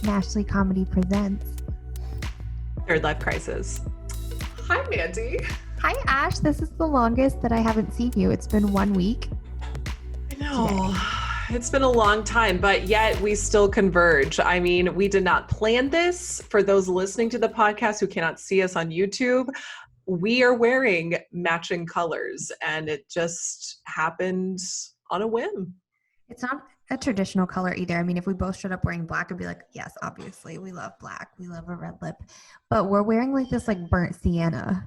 and Ashley Comedy presents Third Life Crisis. Hi, Mandy. Hi Ash, this is the longest that I haven't seen you. It's been 1 week. I know. It's been a long time, but yet we still converge. I mean, we did not plan this. For those listening to the podcast who cannot see us on YouTube, we are wearing matching colors, and it just happened on a whim. It's not a traditional color either. I mean, if we both showed up wearing black, I'd be like, yes, obviously, we love black. We love a red lip. But we're wearing like this like burnt sienna.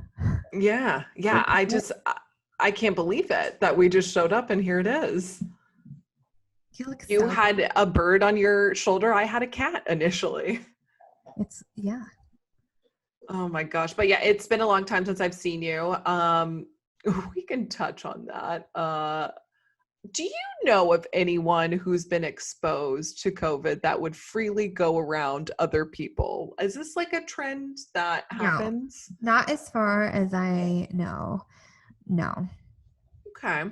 Yeah. I can't believe it that we just showed up and here it is. You had a bird on your shoulder. I had a cat initially. Yeah. Oh my gosh. But yeah, it's been a long time since I've seen you. We can touch on that. Do you know of anyone who's been exposed to COVID that would freely go around other people? Is this like a trend that happens? No, not as far as I know. No. Okay.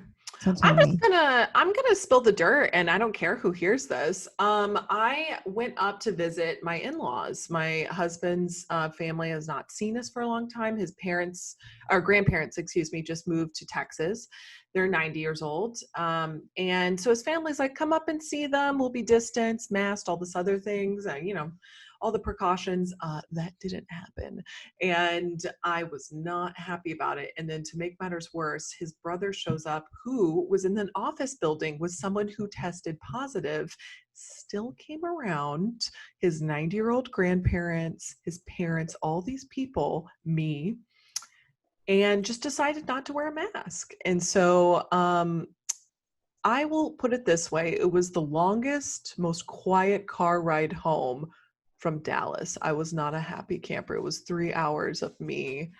I'm gonna spill the dirt, and I don't care who hears this. I went up to visit my in-laws. My husband's family has not seen us for a long time. His parents, or grandparents, excuse me, just moved to Texas. They're 90 years old. And so his family's like, come up and see them. We'll be distanced, masked, all this other things, all the precautions. That didn't happen. And I was not happy about it. And then to make matters worse, his brother shows up who was in an office building with someone who tested positive, still came around his 90-year-old grandparents, his parents, all these people, me, and just decided not to wear a mask. And so I will put it this way. It was the longest, most quiet car ride home from Dallas. I was not a happy camper. It was 3 hours of me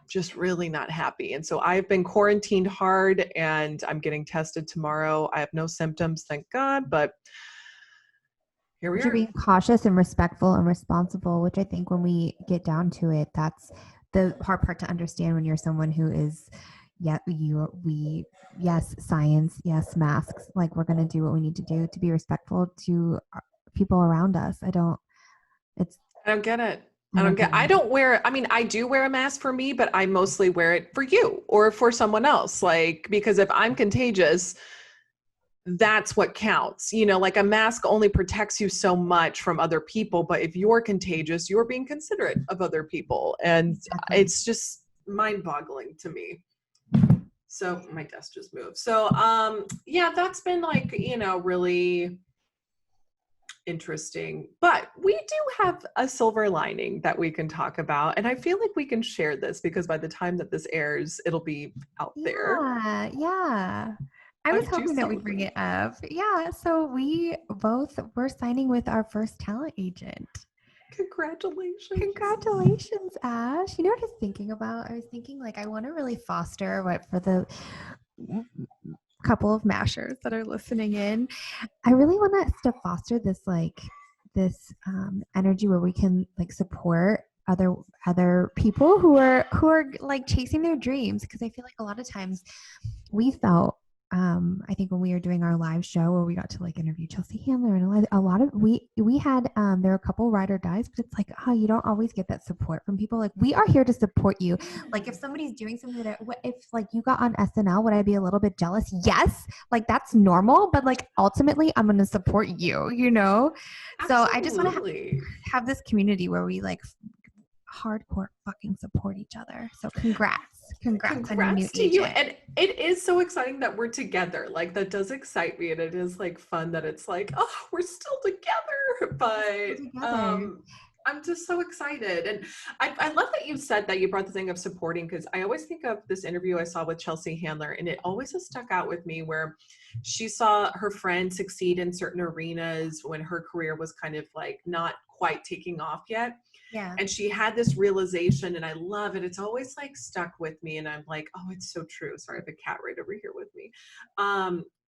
just really not happy. And so I've been quarantined hard, and I'm getting tested tomorrow. I have no symptoms, thank God, but here we are. You're being cautious and respectful and responsible, which I think when we get down to it, that's the hard part to understand when you're someone who is, yes, science, yes, masks. Like, we're going to do what we need to do to be respectful to people around us. I don't get it. I do wear a mask for me, but I mostly wear it for you or for someone else. Like, because if I'm contagious, that's what counts. Like a mask only protects you so much from other people, but if you're contagious, you're being considerate of other people. And exactly. It's just mind-boggling to me. So my desk just moved. So, that's been like, really interesting, but we do have a silver lining that we can talk about, and I feel like we can share this because by the time that this airs, it'll be out there. Yeah. I was hoping that we'd bring it up. Yeah, so we're signing with our first talent agent. Congratulations, Ash. You know what I was thinking about? I was thinking like I want to really foster for the couple of mashers that are listening in. I really want us to foster this energy where we can like support other people who are like chasing their dreams, because I feel like a lot of times we felt I think when we were doing our live show where we got to like interview Chelsea Handler and a lot of we had there were a couple ride or dies, but it's like, you don't always get that support from people. Like, we are here to support you. Like, if somebody's doing something if like you got on SNL, would I be a little bit jealous? Yes, like that's normal, but like ultimately I'm going to support you, Absolutely. So I just want to have this community where we like hardcore fucking support each other. So congrats on your new to agent. You. And it is so exciting that we're together. Like, that does excite me, and it is like fun that it's like, oh, we're still together. But I'm just so excited. And I love that you said that you brought the thing of supporting, because I always think of this interview I saw with Chelsea Handler, and it always has stuck out with me, where she saw her friend succeed in certain arenas when her career was kind of like not quite taking off yet. Yeah. And she had this realization, and I love it. It's always like stuck with me, and I'm like, oh, it's so true. Sorry, I have a cat right over here with me.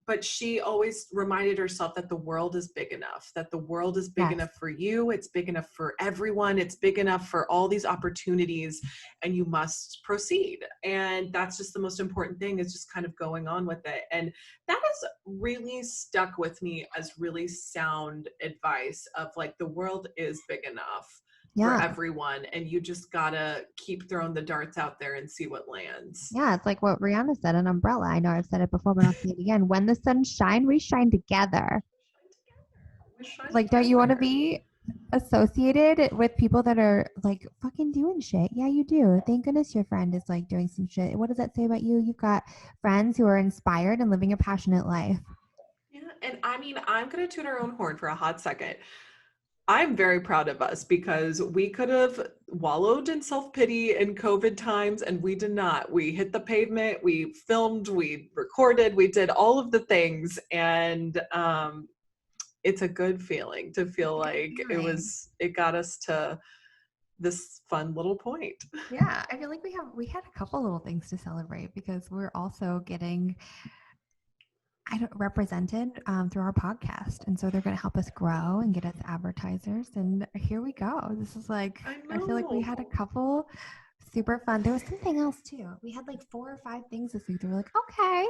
but she always reminded herself that the world is big enough, that the world is big enough for you. It's big enough for everyone. It's big enough for all these opportunities, and you must proceed. And that's just the most important thing, is just kind of going on with it. And that has really stuck with me as really sound advice of like, the world is big enough for everyone, and you just gotta keep throwing the darts out there and see what lands. Yeah, it's like what Rihanna said, an umbrella. I know I've said it before, but I'll say it again. When the sun shines, we shine together. Like, don't you want to be associated with people that are like fucking doing shit? Yeah, you do. Thank goodness your friend is like doing some shit. What does that say about you? You've got friends who are inspired and living a passionate life. Yeah, and I mean, I'm gonna toot our own horn for a hot second. I'm very proud of us, because we could have wallowed in self-pity in COVID times, and we did not. We hit the pavement, we filmed, we recorded, we did all of the things. And it's a good feeling to feel like it got us to this fun little point. Yeah, I feel like we had a couple little things to celebrate, because we're also getting represented through our podcast, and so they're going to help us grow and get us advertisers. And here we go. This is like, I feel like we had a couple super fun. There was something else too. We had like 4 or 5 things this week. They were like, okay.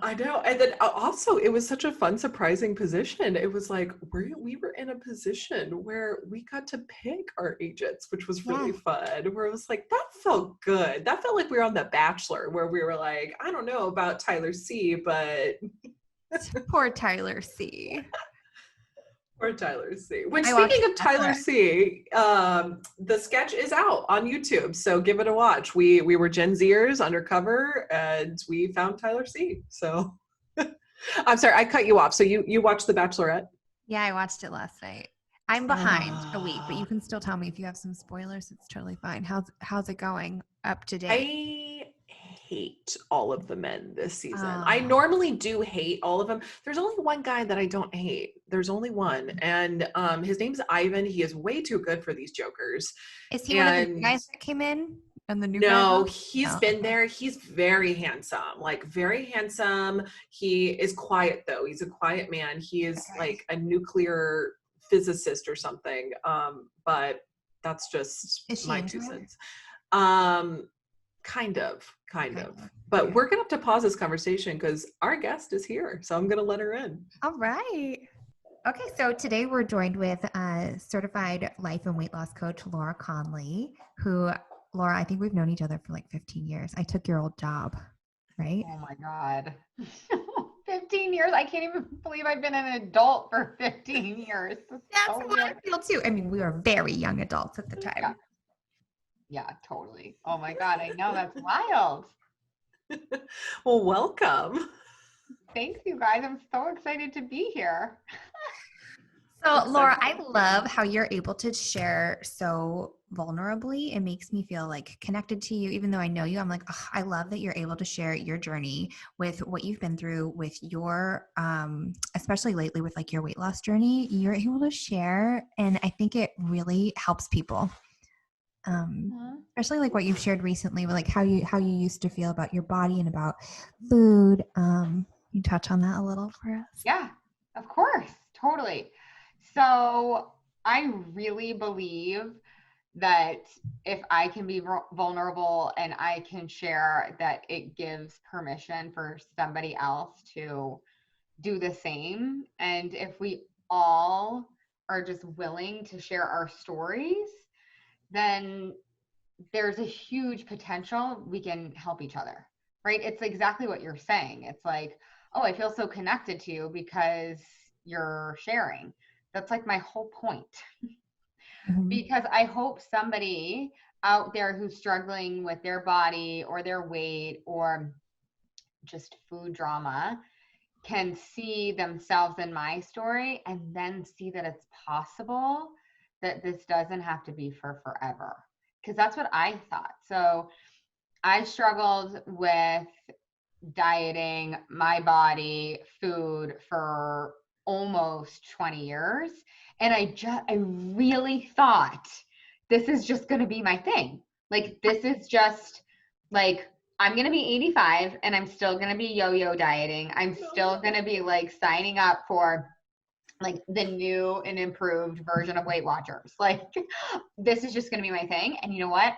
I know. And then also, it was such a fun, surprising position. It was like, we were in a position where we got to pick our agents, which was really fun. Where it was like, that felt good. That felt like we were on The Bachelor, where we were like, I don't know about Tyler C, but poor Tyler C. Or Tyler C. Which, speaking of Tyler C, the sketch is out on YouTube, so give it a watch. We were Gen Zers undercover, and we found Tyler C. So, I'm sorry, I cut you off. So you watched The Bachelorette? Yeah, I watched it last night. I'm behind a week, but you can still tell me if you have some spoilers. It's totally fine. How's it going up to date? I hate all of the men this season. I normally do hate all of them. There's only one guy that I don't hate. There's only one, and his name's Ivan. He is way too good for these jokers. Is he one of the guys that came in? And the new No, he's been there. He's very handsome, like very handsome. He is quiet though. He's a quiet man. He is like a nuclear physicist or something. But that's just my 2 cents. Kind of. But we're gonna have to pause this conversation because our guest is here. So I'm gonna let her in. All right. Okay, so today we're joined with certified life and weight loss coach Laura Conley, who, Laura, I think we've known each other for like 15 years. I took your old job, right? Oh my God. 15 years. I can't even believe I've been an adult for 15 years. That's how I feel too. I mean, we were very young adults at the time. Yeah, totally. Oh my God. I know, that's wild. Well, welcome. Thanks, you guys. I'm so excited to be here. So, Laura, I love how you're able to share so vulnerably. It makes me feel like connected to you, even though I know you. I'm like, oh, I love that you're able to share your journey with what you've been through with your, especially lately with like your weight loss journey. You're able to share, and I think it really helps people. Especially like what you've shared recently with like how you used to feel about your body and about food. You touch on that a little for us? Yeah, of course. Totally. So I really believe that if I can be vulnerable and I can share, that it gives permission for somebody else to do the same. And if we all are just willing to share our stories, then there's a huge potential we can help each other, right? It's exactly what you're saying. It's like, oh, I feel so connected to you because you're sharing. That's like my whole point. Because I hope somebody out there who's struggling with their body or their weight or just food drama can see themselves in my story and then see that it's possible, that this doesn't have to be for forever. Because that's what I thought. So I struggled with dieting, my body, food for almost 20 years. And I really thought this is just going to be my thing. Like, this is just like, I'm going to be 85 and I'm still going to be yo-yo dieting. I'm still going to be like signing up for like the new and improved version of Weight Watchers. Like this is just going to be my thing. And you know what?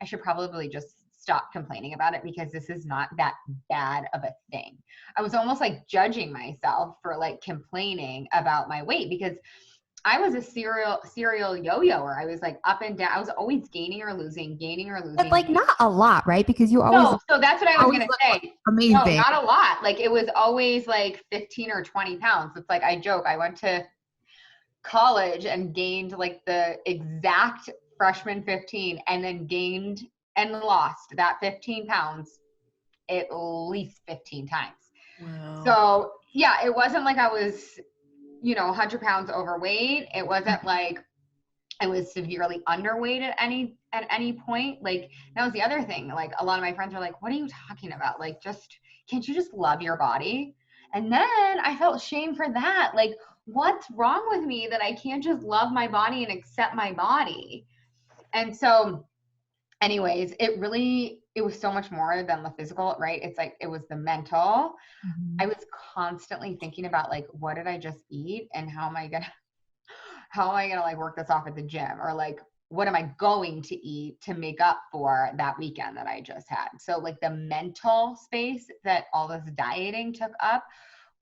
I should probably just stop complaining about it because this is not that bad of a thing. I was almost like judging myself for like complaining about my weight because I was a serial yo-yoer. I was like up and down. I was always gaining or losing. But like not a lot, right? Because you always no. So that's what I was gonna say. Amazing. No, not a lot. Like it was always like 15 or 20 pounds. It's like I joke. I went to college and gained like the exact freshman 15 and then gained and lost that 15 pounds at least 15 times. Wow. So yeah, it wasn't like I was, 100 pounds overweight. It wasn't like I was severely underweight at any point. Like that was the other thing. Like a lot of my friends are like, what are you talking about? Like, can't you just love your body? And then I felt shame for that. Like, what's wrong with me that I can't just love my body and accept my body? And so anyways, it was so much more than the physical, right? It's like, it was the mental. Mm-hmm. I was constantly thinking about like, what did I just eat? And how am I gonna like work this off at the gym? Or like, what am I going to eat to make up for that weekend that I just had? So like the mental space that all this dieting took up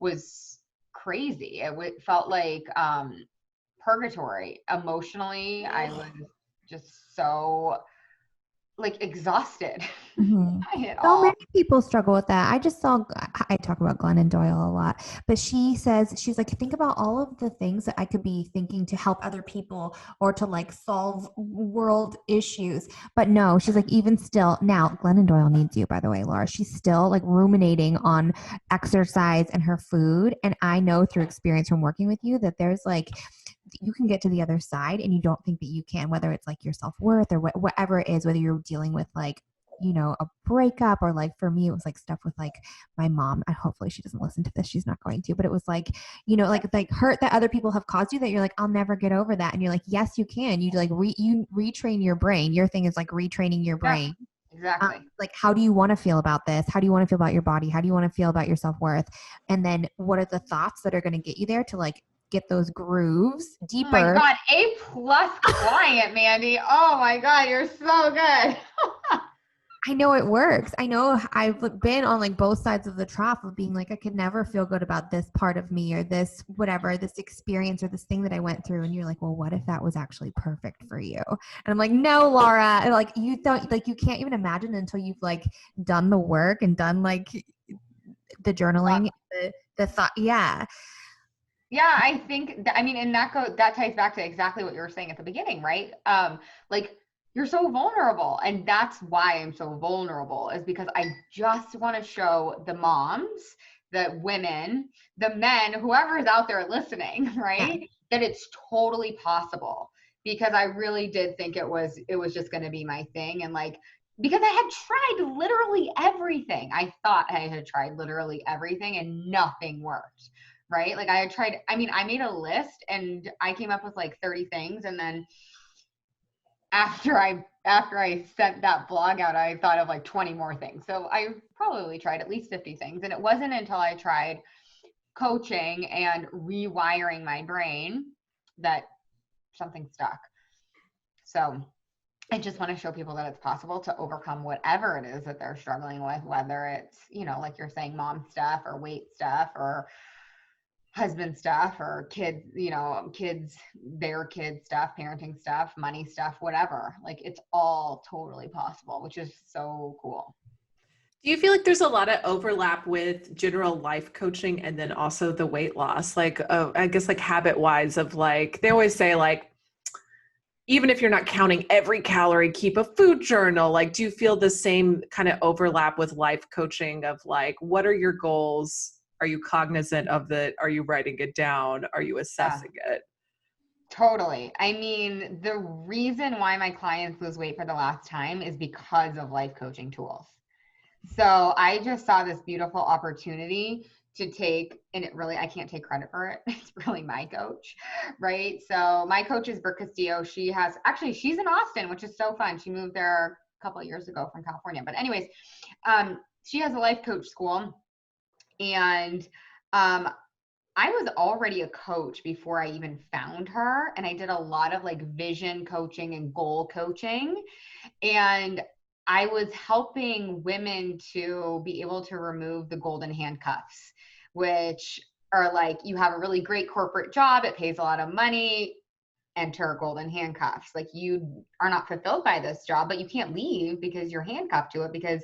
was crazy. It felt like purgatory. Emotionally, I was just so like exhausted. Mm-hmm. So many people struggle with that. I talk about Glennon Doyle a lot, but she's like, think about all of the things that I could be thinking to help other people or to like solve world issues. But no, she's like, even still now, Glennon Doyle needs you, by the way, Laura. She's still like ruminating on exercise and her food. And I know through experience from working with you that there's like, you can get to the other side and you don't think that you can, whether it's like your self-worth or whatever it is, whether you're dealing with like, a breakup or like for me, it was like stuff with like my mom. And hopefully she doesn't listen to this. She's not going to, but it was like, like hurt that other people have caused you that you're like, I'll never get over that. And you're like, yes, you can. You like you retrain your brain. Your thing is like retraining your brain. Yeah, exactly. Like, how do you want to feel about this? How do you want to feel about your body? How do you want to feel about your self-worth? And then what are the thoughts that are going to get you there to like get those grooves deeper? Oh my God, A+ client, Mandy. Oh my God, you're so good. I know it works. I know I've been on like both sides of the trough of being like, I could never feel good about this part of me or this, whatever, this experience or this thing that I went through. And you're like, well, what if that was actually perfect for you? And I'm like, no, Laura. And like, you don't, like, you can't even imagine until you've like done the work and done like the journaling, the thought. Yeah. Yeah, I think that, and that ties back to exactly what you were saying at the beginning, right? Like you're so vulnerable, and that's why I'm so vulnerable, is because I just want to show the moms, the women, the men, whoever's out there listening, right? Yeah. That it's totally possible, because I really did think it was just going to be my thing. And like, because I had tried literally everything. I thought I had tried literally everything and nothing worked. Right? Like I had tried, I made a list and I came up with like 30 things. And then after I sent that blog out, I thought of like 20 more things. So I probably tried at least 50 things. And it wasn't until I tried coaching and rewiring my brain that something stuck. So I just want to show people that it's possible to overcome whatever it is that they're struggling with, whether it's, like you're saying, mom stuff or weight stuff or husband stuff or kids, their kids stuff, parenting stuff, money stuff, whatever. Like it's all totally possible, which is so cool. Do you feel like there's a lot of overlap with general life coaching and then also the weight loss? Like, I guess like habit wise of like, they always say like, even if you're not counting every calorie, keep a food journal. Like, do you feel the same kind of overlap with life coaching of like, what are your goals? Are you cognizant of it? Are you writing it down? Are you assessing it? Totally. The reason why my clients lose weight for the last time is because of life coaching tools. So I just saw this beautiful opportunity to take, and I can't take credit for it. It's really my coach, right? So my coach is Brooke Castillo. She's in Austin, which is so fun. She moved there a couple of years ago from California. But anyways, she has a life coach school, and I was already a coach before I even found her. And I did a lot of like vision coaching and goal coaching. And I was helping women to be able to remove the golden handcuffs, which are like, you have a really great corporate job, it pays a lot of money, enter golden handcuffs. Like, you are not fulfilled by this job, but you can't leave because you're handcuffed to it because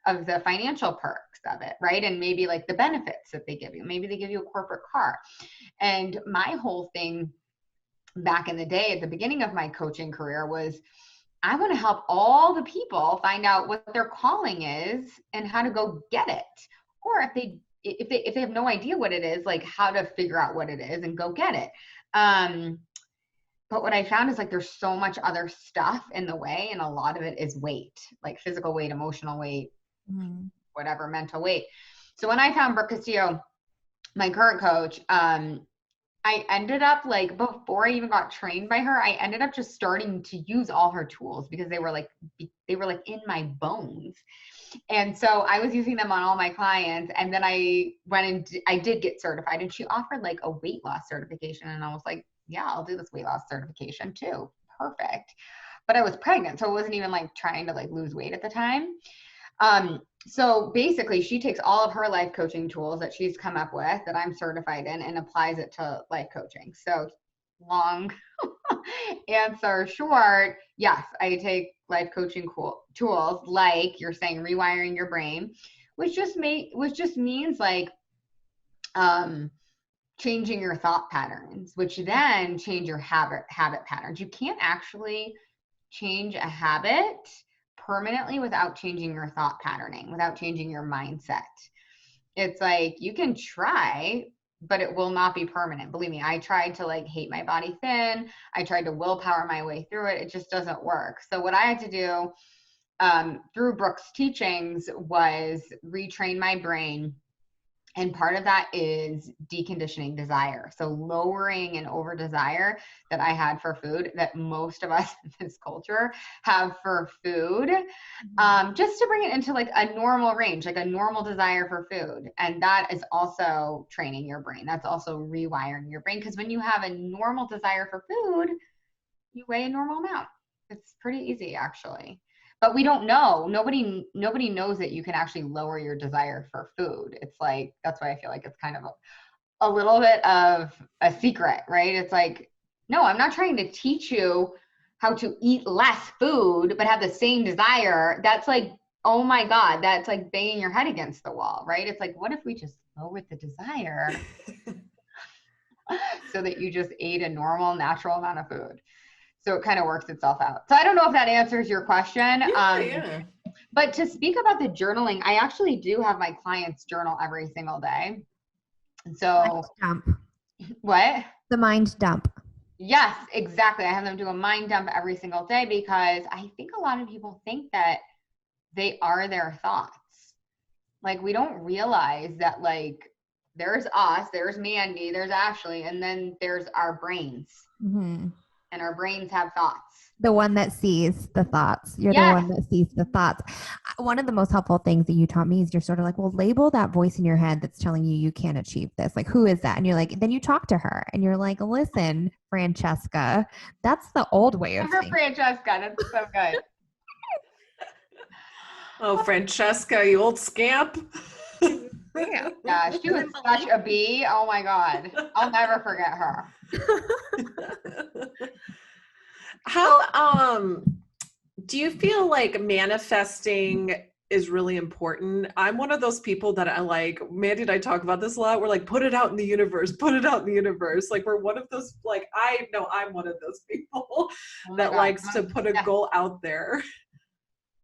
of the financial perks of it, right? And maybe like the benefits that they give you. Maybe they give you a corporate car. And my whole thing back in the day at the beginning of my coaching career was, I want to help all the people find out what their calling is and how to go get it. Or if they have no idea what it is, like how to figure out what it is and go get it. But what I found is like there's so much other stuff in the way, and a lot of it is weight, like physical weight, emotional weight, whatever, mental weight. So when I found Brooke Castillo, my current coach, I ended up, like, before I even got trained by her, I ended up just starting to use all her tools because they were like in my bones. And so I was using them on all my clients. And then I went and I did get certified, and she offered like a weight loss certification. And I was like, yeah, I'll do this weight loss certification too. Perfect. But I was pregnant, so I wasn't even like trying to like lose weight at the time. So basically she takes all of her life coaching tools that she's come up with that I'm certified in and applies it to life coaching. So long answer short, yes, I take life coaching tools like you're saying, rewiring your brain, which just means like changing your thought patterns, which then change your habit patterns. You can't actually change a habit permanently without changing your thought patterning, without changing your mindset. It's like you can try, but it will not be permanent. Believe me, I tried to like hate my body thin. I tried to willpower my way through it. It just doesn't work. So what I had to do through Brooke's teachings was retrain my brain. And part of that is deconditioning desire. So lowering an over desire that I had for food, that most of us in this culture have for food, just to bring it into like a normal range, like a normal desire for food. And that is also training your brain. That's also rewiring your brain. Because when you have a normal desire for food, you weigh a normal amount. It's pretty easy, actually. But we don't know. Nobody knows that you can actually lower your desire for food. It's like, that's why I feel like it's kind of a little bit of a secret, right? It's like, no, I'm not trying to teach you how to eat less food, but have the same desire. That's like, oh my God, that's like banging your head against the wall, right? It's like, what if we just lowered the desire so that you just ate a normal, natural amount of food? So it kind of works itself out. So I don't know if that answers your question. Yeah. But to speak about the journaling, I actually do have my clients journal every single day. So what? The mind dump. Yes, exactly. I have them do a mind dump every single day because I think a lot of people think that they are their thoughts. Like, we don't realize that, like, there's us, there's Mandy, there's Ashley, and then there's our brains. And our brains have thoughts. The one that sees the thoughts. You're the one that sees the thoughts. One of the most helpful things that you taught me is you're sort of like, well, label that voice in your head that's telling you you can't achieve this. Like, who is that? And you're like, then you talk to her and you're like, listen, Francesca, that's the old way of thinking. Francesca, that's so good. Oh, Francesca, you old scamp. Yeah, she was such a bee. Oh my God. I'll never forget her. How do you feel like manifesting is really important? I'm one of those people that I like, Mandy and I talk about this a lot. We're like, put it out in the universe, put it out in the universe. Like, we're one of those, like, I know I'm one of those people that likes to put a goal out there.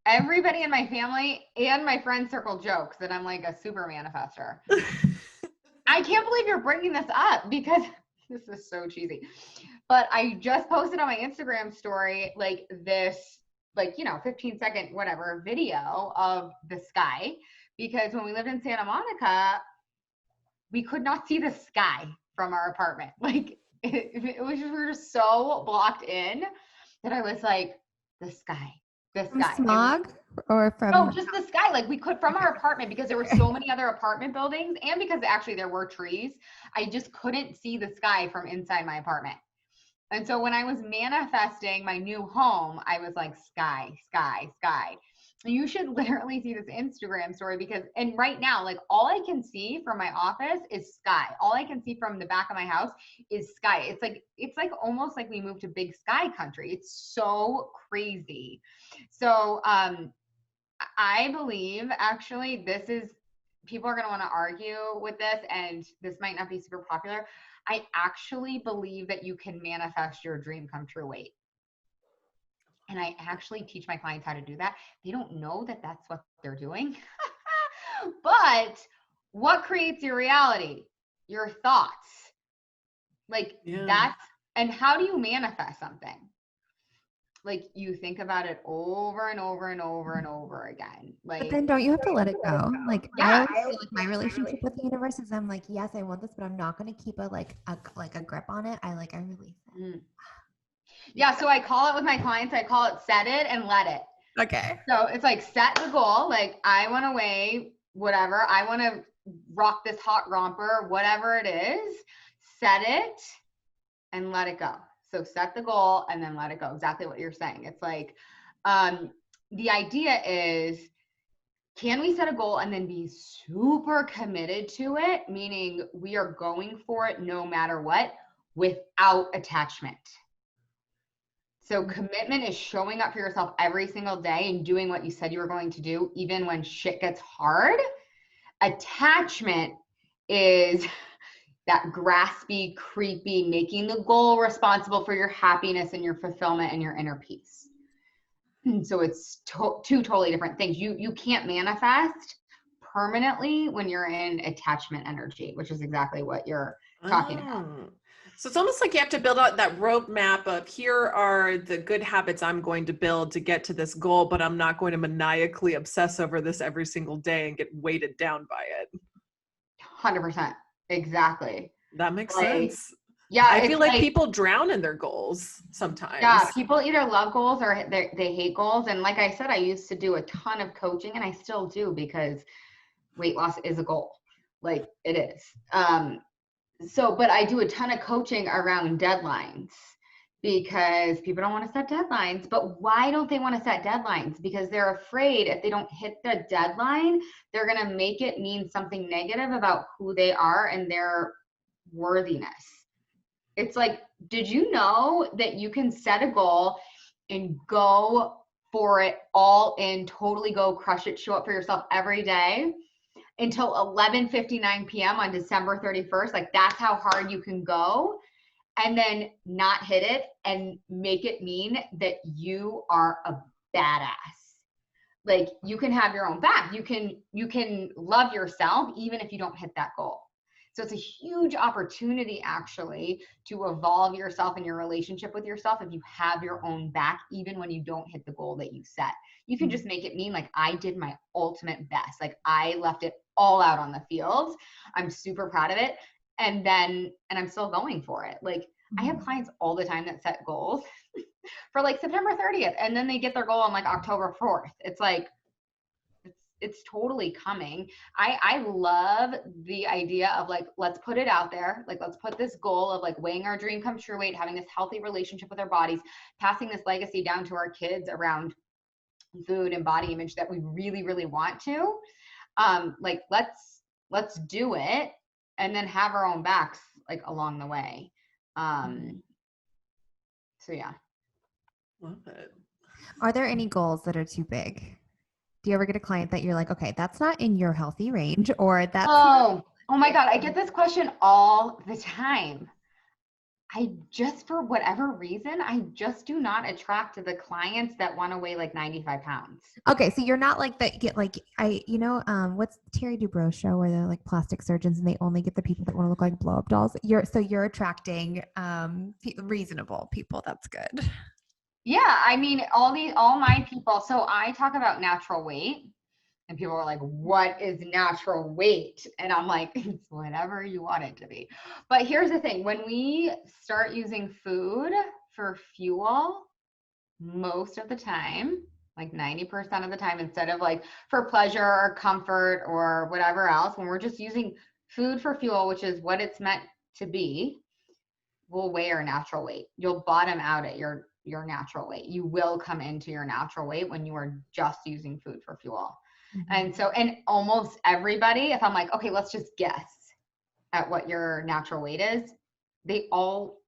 Everybody in my family and my friend circle jokes that I'm like a super manifester. I can't believe you're bringing this up because this is so cheesy. But I just posted on my Instagram story, like this, like, 15-second, whatever, video of the sky. Because when we lived in Santa Monica, we could not see the sky from our apartment. Like, it was just, we were just so blocked in that I was like, the sky. The From sky. smog or from? No, just the sky. Like we could from our apartment because there were so many other apartment buildings and because actually there were trees. I just couldn't see the sky from inside my apartment. And so when I was manifesting my new home, I was like, sky, sky, sky. You should literally see this Instagram story because, and right now, like all I can see from my office is sky. All I can see from the back of my house is sky. It's like almost like we moved to big sky country. It's so crazy. So, I believe actually this is, people are going to want to argue with this and this might not be super popular. I actually believe that you can manifest your dream come true weight. And I actually teach my clients how to do that. They don't know that that's what they're doing. But what creates your reality? Your thoughts. Like that's, and how do you manifest something? Like you think about it over and over and over and over again. Like, but then don't you have to let it go? Like yeah, I always feel like my relationship with the universe is I'm like, yes, I want this, but I'm not going to keep a grip on it. I release it. Yeah, so I call it with my clients, I call it set it and let it. Okay. So it's like set the goal, like I want to weigh whatever, I want to rock this hot romper, whatever it is, set it and let it go. So set the goal and then let it go. Exactly what you're saying. It's like, the idea is, can we set a goal and then be super committed to it? Meaning we are going for it no matter what, without attachment. So commitment is showing up for yourself every single day and doing what you said you were going to do, even when shit gets hard. Attachment is that graspy, creepy, making the goal responsible for your happiness and your fulfillment and your inner peace. And so it's two totally different things. You can't manifest permanently when you're in attachment energy, which is exactly what you're talking about. So it's almost like you have to build out that roadmap of here are the good habits I'm going to build to get to this goal, but I'm not going to maniacally obsess over this every single day and get weighted down by it. 100%. Exactly. That makes sense. Yeah. I feel like people drown in their goals sometimes. Yeah. People either love goals or they hate goals. And like I said, I used to do a ton of coaching and I still do because weight loss is a goal. Like it is. But I do a ton of coaching around deadlines because people don't want to set deadlines. But why don't they want to set deadlines? Because they're afraid if they don't hit the deadline, they're going to make it mean something negative about who they are and their worthiness. It's like, did you know that you can set a goal and go for it all in, totally go crush it, show up for yourself every day until 11:59 p.m. on December 31st? Like that's how hard you can go, and then not hit it and make it mean that you are a badass. Like you can have your own back. You can love yourself even if you don't hit that goal. So it's a huge opportunity actually to evolve yourself and your relationship with yourself if you have your own back, even when you don't hit the goal that you set. You can just make it mean like I did my ultimate best. Like I left it all out on the field. I'm super proud of it. And I'm still going for it. Like I have clients all the time that set goals for like September 30th. And then they get their goal on like October 4th. It's like, it's totally coming. I love the idea of like, let's put it out there. Like, let's put this goal of like weighing our dream come true weight, having this healthy relationship with our bodies, passing this legacy down to our kids around food and body image that we really, really want to. Like, let's do it and then have our own backs like along the way. So yeah. Love it. Are there any goals that are too big? Do you ever get a client that you're like, okay, that's not in your healthy range, or that's oh my God, I get this question all the time. I just, for whatever reason, I just do not attract the clients that want to weigh like 95 pounds. Okay, so you're not like that. Get like what's Terry Dubrow show where they're like plastic surgeons and they only get the people that want to look like blow up dolls. You're attracting reasonable people. That's good. Yeah, I mean, all my people. So I talk about natural weight, and people are like, "What is natural weight?" And I'm like, "It's whatever you want it to be." But here's the thing: when we start using food for fuel, most of the time, like 90% of the time, instead of like for pleasure or comfort or whatever else, when we're just using food for fuel, which is what it's meant to be, we'll weigh our natural weight. You'll bottom out at your natural weight. You will come into your natural weight when you are just using food for fuel. Mm-hmm. And so, and almost everybody, if I'm like, okay, let's just guess at what your natural weight is, they all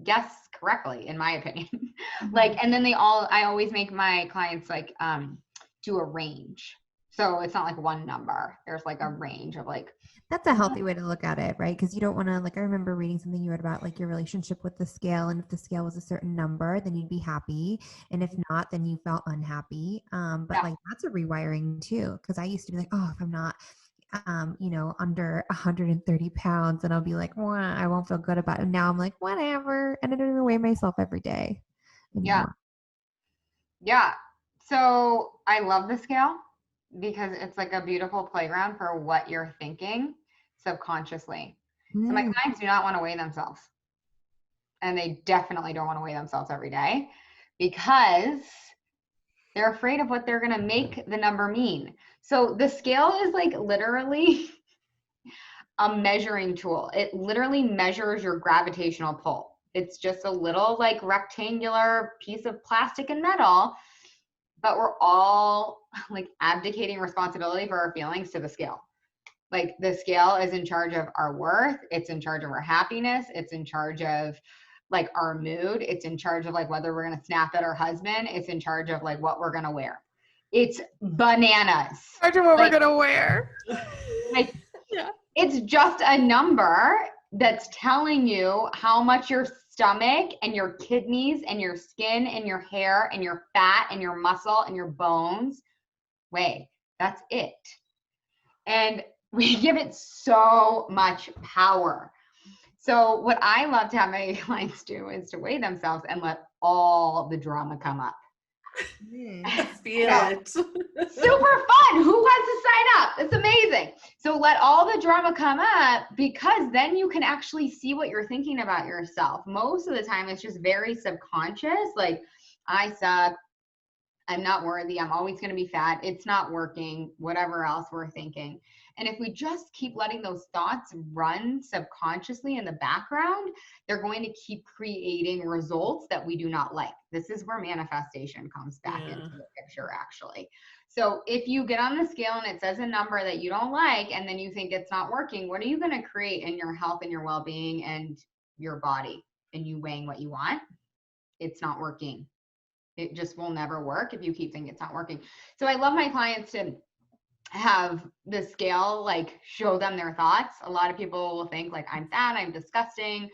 guess correctly, in my opinion. Mm-hmm. Like, and then I always make my clients like do a range. So it's not like one number. There's like a range of like. That's a healthy way to look at it, right? Because you don't want to, like, I remember reading something you read about like your relationship with the scale, and if the scale was a certain number, then you'd be happy, and if not, then you felt unhappy. But yeah, like that's a rewiring too, because I used to be like, oh, if I'm not under 130 pounds, and I'll be like, well, I won't feel good about it. And now I'm like, whatever. And I don't even weigh myself every day anymore. Yeah. So I love the scale because it's like a beautiful playground for what you're thinking subconsciously. So my clients do not want to weigh themselves. And they definitely don't want to weigh themselves every day because they're afraid of what they're going to make the number mean. So the scale is like literally a measuring tool. It literally measures your gravitational pull. It's just a little like rectangular piece of plastic and metal, but we're all like abdicating responsibility for our feelings to the scale. Like the scale is in charge of our worth. It's in charge of our happiness. It's in charge of like our mood. It's in charge of like whether we're going to snap at our husband. It's in charge of like what we're going to wear. It's bananas. In charge of what we're going to wear. Like, yeah. It's just a number that's telling you how much your stomach and your kidneys and your skin and your hair and your fat and your muscle and your bones weigh. That's it. And we give it so much power. So what I love to have my clients do is to weigh themselves and let all the drama come up. Feel it. Super fun. Who wants to sign up? It's amazing. So let all the drama come up, because then you can actually see what you're thinking about yourself. Most of the time it's just very subconscious. Like, I suck. I'm not worthy. I'm always going to be fat. It's not working. Whatever else we're thinking. And if we just keep letting those thoughts run subconsciously in the background, they're going to keep creating results that we do not like. This is where manifestation comes back into the picture, actually. So if you get on the scale and it says a number that you don't like, and then you think it's not working, what are you going to create in your health and your well-being and your body? And you weighing what you want? It's not working. It just will never work if you keep thinking it's not working. So I love my clients to have the scale like show them their thoughts. A lot of people will think like, I'm fat, I'm disgusting.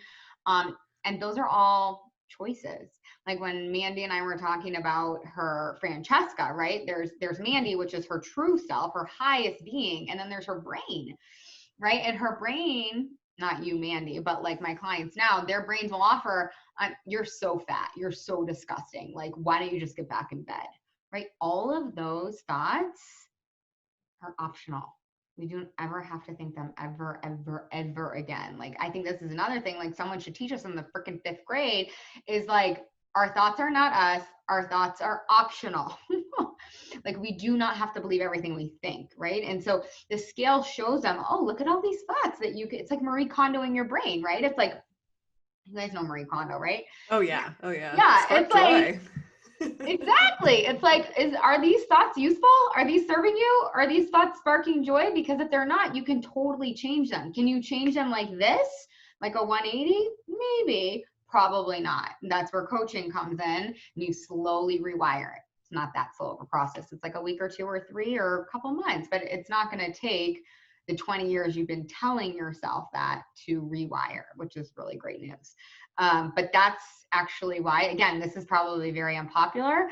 And those are all choices. Like when Mandy and I were talking about her Francesca, right? There's Mandy, which is her true self, her highest being. And then there's her brain, right? And her brain, not you, Mandy, but like my clients now, their brains will offer, you're so fat, you're so disgusting. Like, why don't you just get back in bed, right? All of those thoughts are optional. We don't ever have to think them ever, ever, ever again. Like, I think this is another thing, like someone should teach us in the freaking 5th grade is like, our thoughts are not us. Our thoughts are optional. Like, we do not have to believe everything we think, right? And so the scale shows them, oh, look at all these thoughts that you could, it's like Marie Kondoing your brain, right? It's like, you guys know Marie Kondo, right? Oh yeah. Oh yeah. Yeah. Spark it's joy. Like, exactly. It's like, are these thoughts useful? Are these serving you? Are these thoughts sparking joy? Because if they're not, you can totally change them. Can you change them like this? Like a 180? Maybe. Probably not. That's where coaching comes in, and you slowly rewire it. It's not that slow of a process. It's like a week or 2 or 3 or a couple months, but it's not going to take the 20 years you've been telling yourself that to rewire, which is really great news. But that's actually why, again, this is probably very unpopular,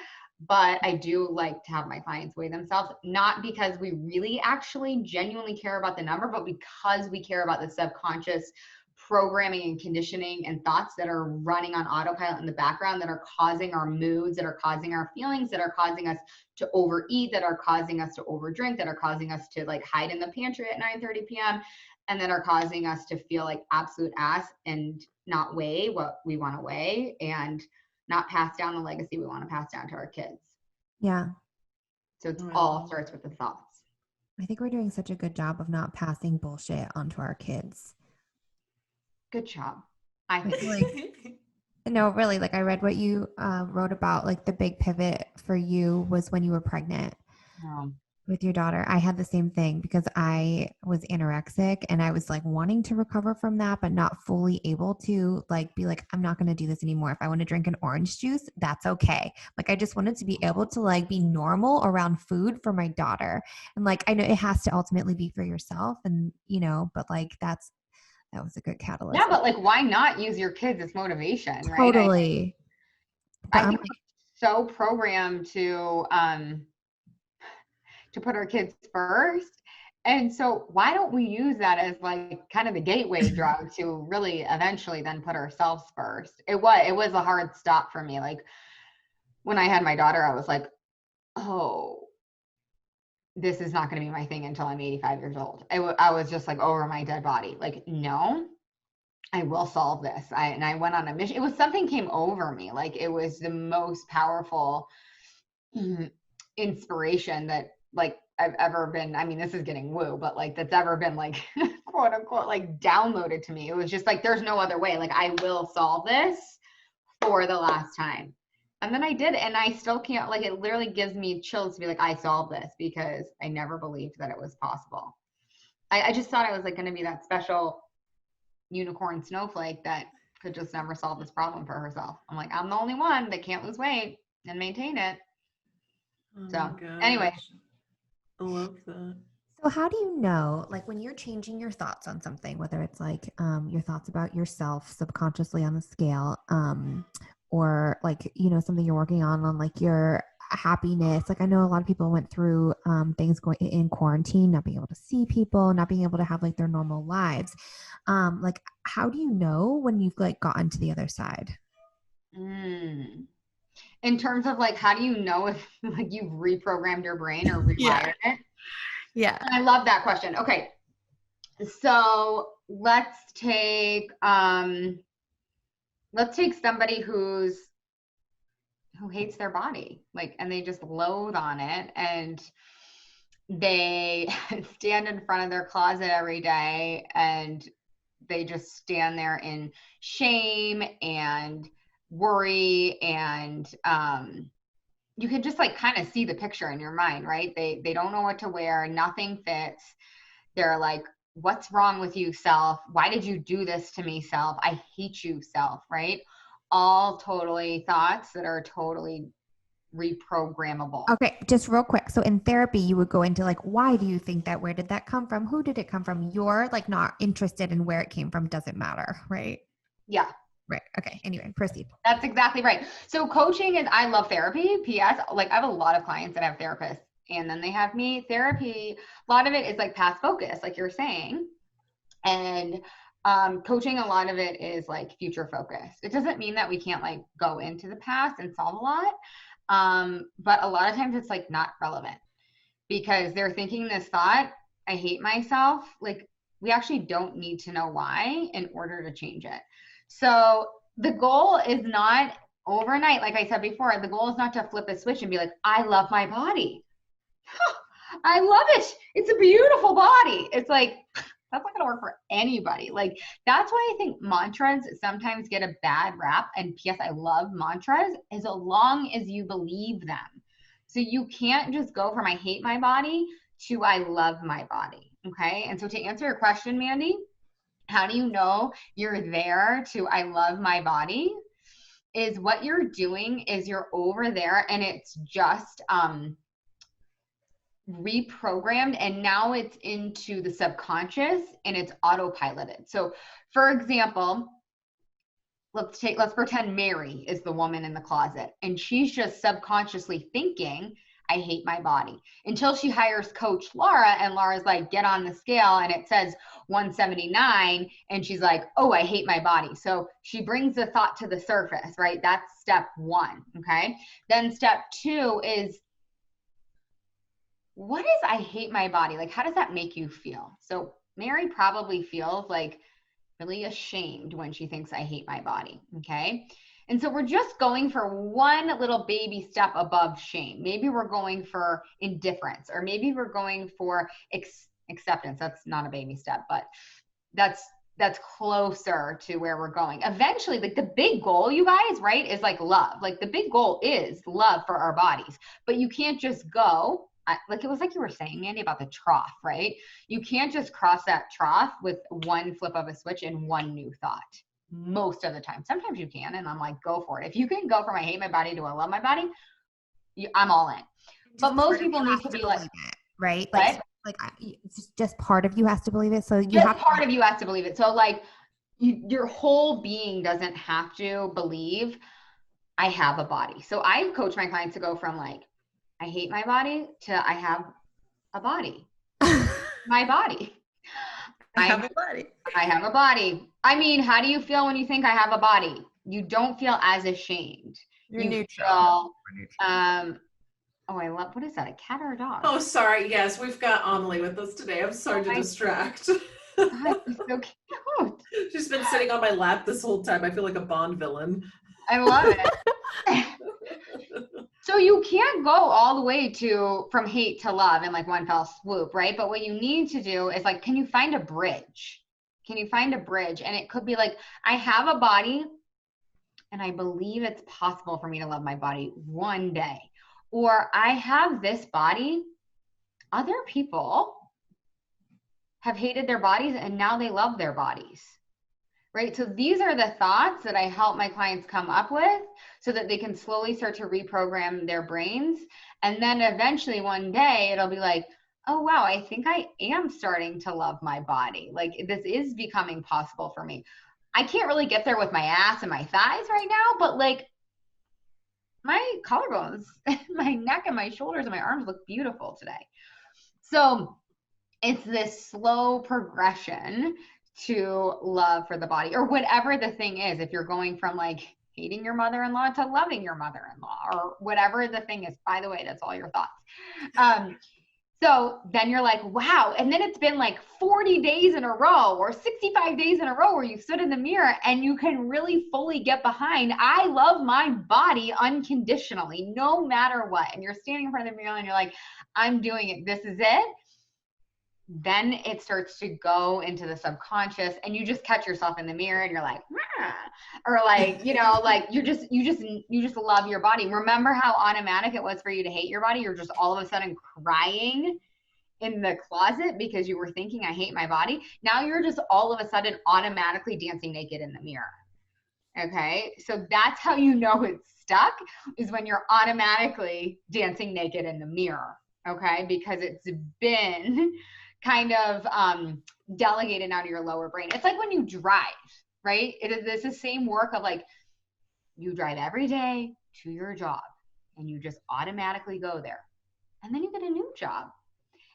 but I do like to have my clients weigh themselves, not because we really actually genuinely care about the number, but because we care about the subconscious programming and conditioning and thoughts that are running on autopilot in the background that are causing our moods, that are causing our feelings, that are causing us to overeat, that are causing us to overdrink, that are causing us to like hide in the pantry at 9:30 p.m. and that are causing us to feel like absolute ass and not weigh what we want to weigh and not pass down the legacy we want to pass down to our kids. Yeah. So it's all starts with the thoughts. I think we're doing such a good job of not passing bullshit onto our kids. Good job. I feel like, no, really, like I read what you wrote about, like the big pivot for you was when you were pregnant with your daughter. I had the same thing because I was anorexic and I was like wanting to recover from that, but not fully able to like be like, I'm not going to do this anymore. If I want to drink an orange juice, that's okay. Like I just wanted to be able to like be normal around food for my daughter. And like, I know it has to ultimately be for yourself and, you know, but like that was a good catalyst. Yeah, but like, why not use your kids as motivation, right? Totally. I think we're so programmed to put our kids first. And so why don't we use that as like kind of the gateway drug to really eventually then put ourselves first? It was a hard stop for me. Like when I had my daughter, I was like, oh, this is not going to be my thing until I'm 85 years old. I was just like over my dead body. Like, no, I will solve this. And I went on a mission. It was something came over me. Like it was the most powerful inspiration that like I've ever been. I mean, this is getting woo, but like that's ever been like quote unquote like downloaded to me. It was just like, there's no other way. Like I will solve this for the last time. And then I did, and I still can't, like, it literally gives me chills to be like, I solved this because I never believed that it was possible. I just thought I was like going to be that special unicorn snowflake that could just never solve this problem for herself. I'm like, I'm the only one that can't lose weight and maintain it. So anyway. I love that. So how do you know, like when you're changing your thoughts on something, whether it's like your thoughts about yourself subconsciously on the scale, or like, you know, something you're working on like your happiness. Like I know a lot of people went through things going in quarantine, not being able to see people, not being able to have like their normal lives. Like how do you know when you've like gotten to the other side? In terms of like, how do you know if like you've reprogrammed your brain or rewired it? Yeah. I love that question. Okay. So let's take somebody who hates their body, like, and they just loathe on it, and they stand in front of their closet every day and they just stand there in shame and worry, and you can just like kind of see the picture in your mind, right? They don't know what to wear, nothing fits. They're like, what's wrong with you, self? Why did you do this to me, self? I hate you, self, right? All totally thoughts that are totally reprogrammable. Okay, just real quick. So in therapy, you would go into like, why do you think that? Where did that come from? Who did it come from? You're like not interested in where it came from. Doesn't matter, right? Yeah. Right. Okay. Anyway, proceed. That's exactly right. So coaching is, I love therapy. PS, like I have a lot of clients that have therapists and then they have me. Therapy, a lot of it is like past focus, like you're saying. And coaching, a lot of it is like future focused. It doesn't mean that we can't like go into the past and solve a lot. But a lot of times it's like not relevant because they're thinking this thought, I hate myself. Like we actually don't need to know why in order to change it. So the goal is not overnight. Like I said before, the goal is not to flip a switch and be like, I love my body. I love it. It's a beautiful body. It's like, that's not going to work for anybody. Like, that's why I think mantras sometimes get a bad rap. And P.S. I love mantras as long as you believe them. So you can't just go from I hate my body to I love my body. Okay. And so to answer your question, Mandy, how do you know you're there to I love my body? Is what you're doing is you're over there and it's just reprogrammed, and now it's into the subconscious and it's autopiloted. So for example, let's pretend Mary is the woman in the closet and she's just subconsciously thinking I hate my body until she hires coach Laura, and Laura's like, get on the scale and it says 179, and she's like, oh, I hate my body. So she brings the thought to the surface, right? That's step one. Okay. Then step two is, what is I hate my body? Like, how does that make you feel? So Mary probably feels like really ashamed when she thinks I hate my body. Okay. And so we're just going for one little baby step above shame. Maybe we're going for indifference, or maybe we're going for acceptance. That's not a baby step, but that's closer to where we're going. Eventually, like the big goal, you guys, right, is like love. Like the big goal is love for our bodies, but you can't just go, like it was like you were saying, Mandy, about the trough, right? You can't just cross that trough with one flip of a switch and one new thought. Most of the time. Sometimes you can, and I'm like, go for it. If you can go from I hate my body to I love my body, I'm all in. But most people need to be like, it, right? What? Like it's just part of you has to believe it. So you have part of you has to believe it. So like your whole being doesn't have to believe I have a body. So I coach my clients to go from like I hate my body to I have a body. My body. I have a body. I have a body. I mean, how do you feel when you think I have a body? You don't feel as ashamed. You're neutral. Oh, I love, what is that, a cat or a dog? Oh, sorry. Yes, we've got Conley with us today. I'm sorry to distract. God, she's so cute. She's been sitting on my lap this whole time. I feel like a Bond villain. I love it. So you can't go all the way from hate to love in like one fell swoop, right? But what you need to do is like, can you find a bridge? Can you find a bridge? And it could be like, I have a body and I believe it's possible for me to love my body one day. Or I have this body. Other people have hated their bodies and now they love their bodies, right? So these are the thoughts that I help my clients come up with so that they can slowly start to reprogram their brains. And then eventually one day it'll be like, oh, wow, I think I am starting to love my body. Like this is becoming possible for me. I can't really get there with my ass and my thighs right now, but like my collarbones, my neck and my shoulders and my arms look beautiful today. So it's this slow progression to love for the body, or whatever the thing is. If you're going from like hating your mother-in-law to loving your mother-in-law, or whatever the thing is, by the way, that's all your thoughts. So then you're like, wow. And then it's been like 40 days in a row or 65 days in a row where you stood in the mirror and you can really fully get behind, I love my body unconditionally, no matter what. And you're standing in front of the mirror and you're like, I'm doing it. This is it. Then it starts to go into the subconscious and you just catch yourself in the mirror and you're like, ah, or like, you know, like you just love your body. Remember how automatic it was for you to hate your body? You're just all of a sudden crying in the closet because you were thinking I hate my body. Now you're just all of a sudden automatically dancing naked in the mirror. Okay. So that's how you know it's stuck, is when you're automatically dancing naked in the mirror. Okay. Because it's been kind of delegated out of your lower brain. It's like when you drive, right? It's the same work of like, you drive every day to your job and you just automatically go there. And then you get a new job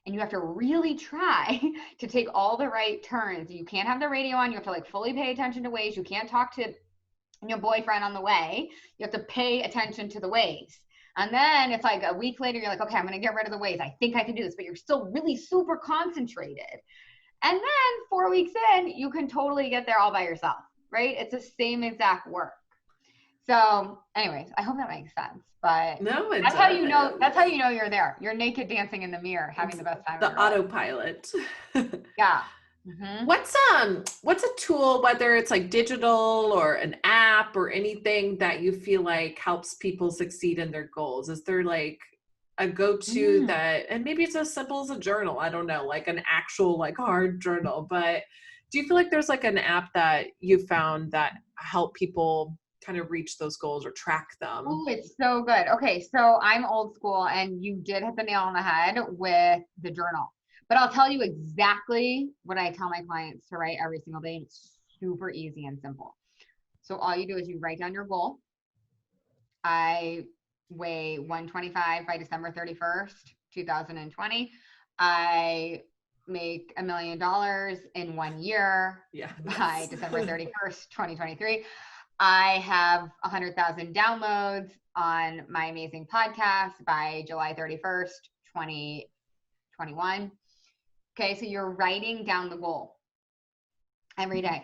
and you have to really try to take all the right turns. You can't have the radio on. You have to like fully pay attention to ways. You can't talk to your boyfriend on the way. You have to pay attention to the ways. And then it's like a week later, you're like, okay, I'm going to get rid of the ways. I think I can do this, but you're still really super concentrated. And then 4 weeks in, you can totally get there all by yourself, right? It's the same exact work. So anyways, I hope that makes sense. But no, that's how you know, that's how you know you're there. You're naked dancing in the mirror, having the best time. The autopilot. Yeah. Mm-hmm. What's a tool, whether it's like digital or an app or anything that you feel like helps people succeed in their goals? Is there like a go-to that, and maybe it's as simple as a journal, I don't know, like an actual like hard journal, but do you feel like there's like an app that you found that help people kind of reach those goals or track them? Oh, it's so good. Okay, so I'm old school and you did hit the nail on the head with the journal. But I'll tell you exactly what I tell my clients to write every single day. And it's super easy and simple. So all you do is you write down your goal. I weigh 125 by December 31st, 2020. I make $1 million in 1 year by December 31st, 2023. I have 100,000 downloads on my amazing podcast by July 31st, 2021. Okay, so you're writing down the goal every day.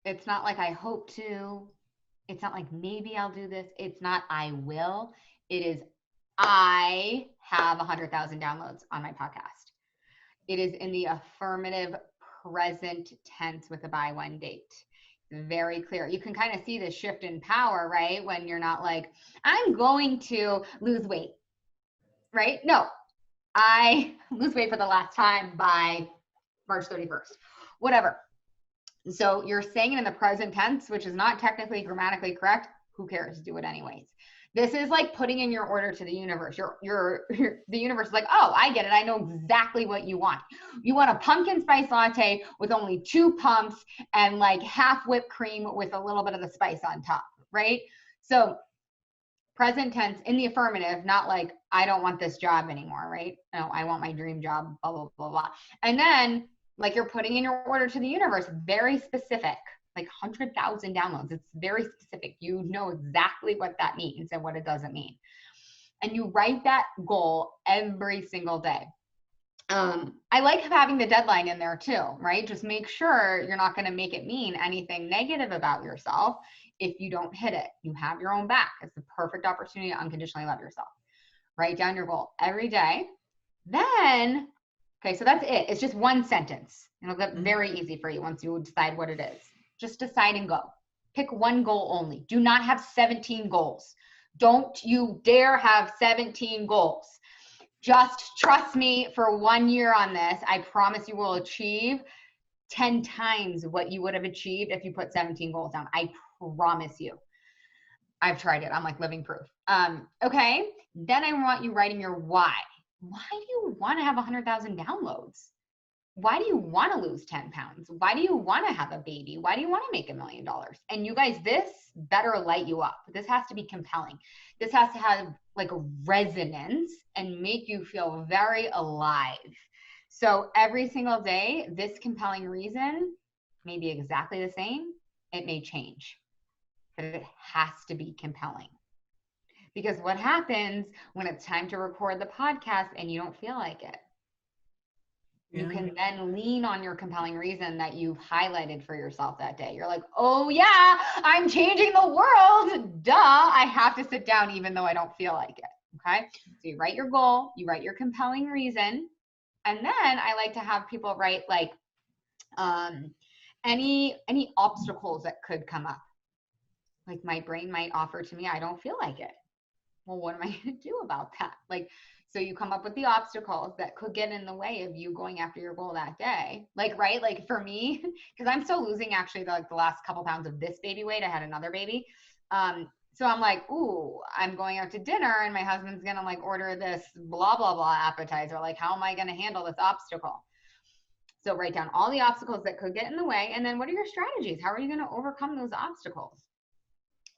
It's not like I hope to, It's not like maybe I'll do this. It's not I will. It is I have 100,000 downloads on my podcast. It is in the affirmative present tense with a by when date. Very clear. You can kind of see the shift in power, right? When you're not like, I'm going to lose weight, right? No, I lose weight for the last time by March 31st, whatever. So you're saying it in the present tense, which is not technically grammatically correct. Who cares? Do it anyways. This is like putting in your order to the universe. The universe is like, oh, I get it. I know exactly what you want. You want a pumpkin spice latte with only 2 pumps and like half whipped cream with a little bit of the spice on top, right? So present tense in the affirmative, not like, I don't want this job anymore, right? No, I want my dream job, blah, blah, blah, blah. And then like you're putting in your order to the universe, very specific. Like 100,000 downloads. It's very specific. You know exactly what that means and what it doesn't mean. And you write that goal every single day. I like having the deadline in there too, right? Just make sure you're not going to make it mean anything negative about yourself. If you don't hit it, you have your own back. It's the perfect opportunity to unconditionally love yourself. Write down your goal every day. Then, okay, so that's it. It's just one sentence. It'll get very easy for you once you decide what it is. Just decide and go. Pick one goal only. Do not have 17 goals. Don't you dare have 17 goals. Just trust me for 1 year on this. I promise you will achieve 10 times what you would have achieved if you put 17 goals down. I promise you. I've tried it. I'm like living proof. Okay. Then I want you writing your why. Why do you want to have 100,000 downloads? Why do you want to lose 10 pounds? Why do you want to have a baby? Why do you want to make $1 million? And you guys, this better light you up. This has to be compelling. This has to have like a resonance and make you feel very alive. So every single day, this compelling reason may be exactly the same. It may change, but it has to be compelling. Because what happens when it's time to record the podcast and you don't feel like it? You can then lean on your compelling reason that you've highlighted for yourself that day. You're like, oh yeah, I'm changing the world. Duh, I have to sit down even though I don't feel like it. Okay. So you write your goal, you write your compelling reason. And then I like to have people write like any obstacles that could come up. Like my brain might offer to me, I don't feel like it. Well, what am I going to do about that? Like, so you come up with the obstacles that could get in the way of you going after your goal that day. Like, right? Like for me, because I'm still losing actually the last couple pounds of this baby weight. I had another baby. So I'm like, ooh, I'm going out to dinner and my husband's going to like order this blah, blah, blah appetizer. Like, how am I going to handle this obstacle? So write down all the obstacles that could get in the way. And then what are your strategies? How are you going to overcome those obstacles?